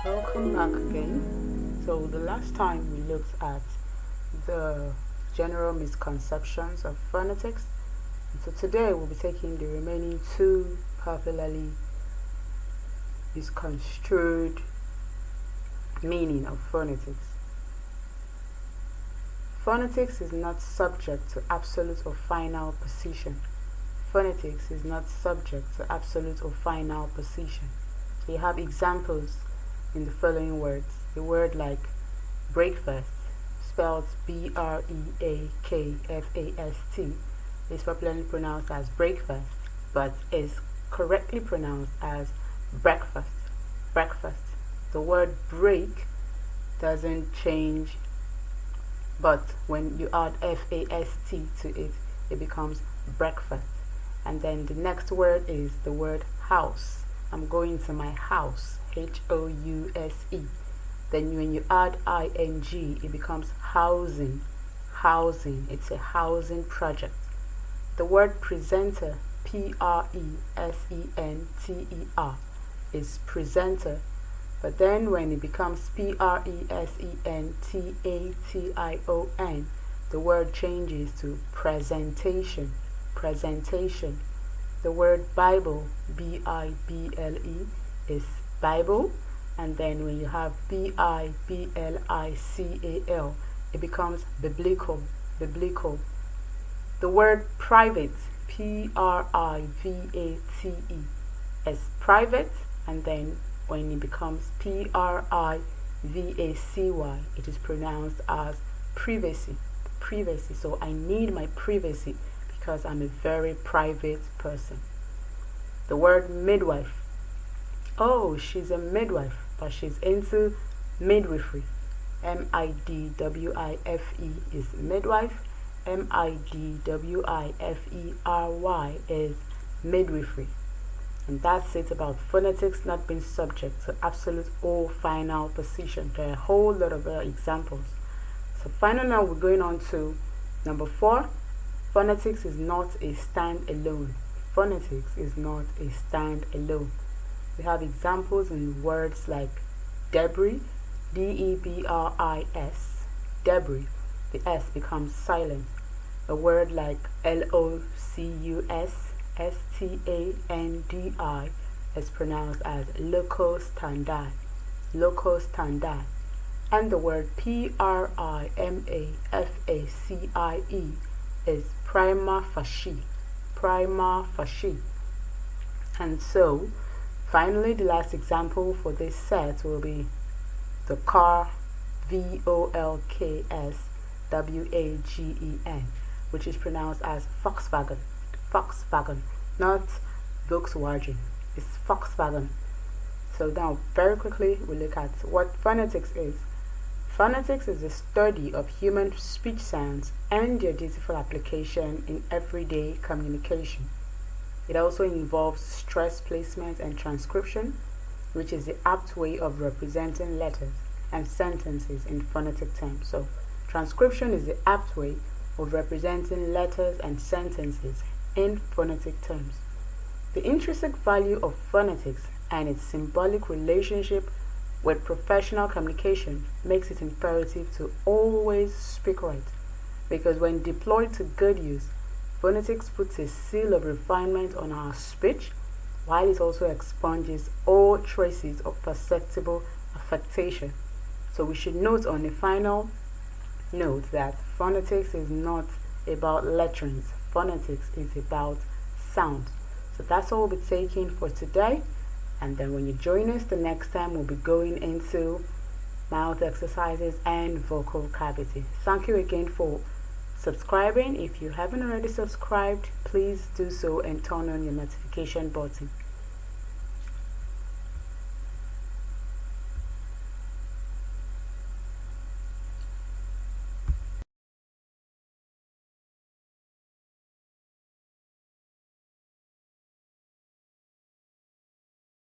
Welcome back again. So the last time we looked at the general misconceptions of phonetics. And so today we'll be taking the remaining two popularly misconstrued meaning of phonetics. Phonetics is not subject to absolute or final precision. Phonetics is not subject to absolute or final precision. We have examples in the following words. A word like breakfast, spelled B-R-E-A-K-F-A-S-T, is popularly pronounced as breakfast, but is correctly pronounced as breakfast. Breakfast. The word break doesn't change, but when you add F-A-S-T to it, it becomes breakfast. And then the next word is the word house. I'm going to my house, H-O-U-S-E. Then when you add ing, it becomes housing. Housing. It's a housing project. The word presenter, P-R-E-S-E-N-T-E-R, is presenter. But then when it becomes P-R-E-S-E-N-T-A-T-I-O-N, the word changes to presentation. Presentation. The word Bible, B-I-B-L-E, is Bible, and then when you have B-I-B-L-I-C-A-L, it becomes biblical. Biblical. The word private, P-R-I-V-A-T-E, is private, and then when it becomes P-R-I-V-A-C-Y, it is pronounced as privacy. Privacy. So I need my privacy because I'm a very private person. The word midwife. Oh, she's a midwife, but she's into midwifery. M-I-D-W-I-F-E is midwife. M-I-D-W-I-F-E-R-Y is midwifery. And that's it about phonetics not being subject to absolute or final precision. There are a whole lot of examples. So finally now we're going on to number 4. Phonetics is not a stand-alone. Phonetics is not a stand-alone. We have examples in words like debris, D-E-B-R-I-S, debris. The S becomes silent. A word like L-O-C-U-S, S-T-A-N-D-I is pronounced as local standi. Local standi. And the word P-R-I-M-A-F-A-C-I-E is prima facie. Prima facie. And so finally the last example for this set will be the car, V-O-L-K-S-W-A-G-E-N, which is pronounced as Volkswagen. Volkswagen, not Volkswagen. It's Volkswagen. So now very quickly we look at what phonetics is. Phonetics is the study of human speech sounds and their useful application in everyday communication. It also involves stress placement and transcription, which is the apt way of representing letters and sentences in phonetic terms. So, transcription is the apt way of representing letters and sentences in phonetic terms. The intrinsic value of phonetics and its symbolic relationship with professional communication makes it imperative to always speak right, because when deployed to good use, phonetics puts a seal of refinement on our speech, while it also expunges all traces of perceptible affectation. So we should note on a final note that phonetics is not about letterings. Phonetics is about sound. So that's all we'll be taking for today. And then when you join us the next time, we'll be going into mouth exercises and vocal cavity. Thank you again for subscribing. If you haven't already subscribed, please do so and turn on your notification button.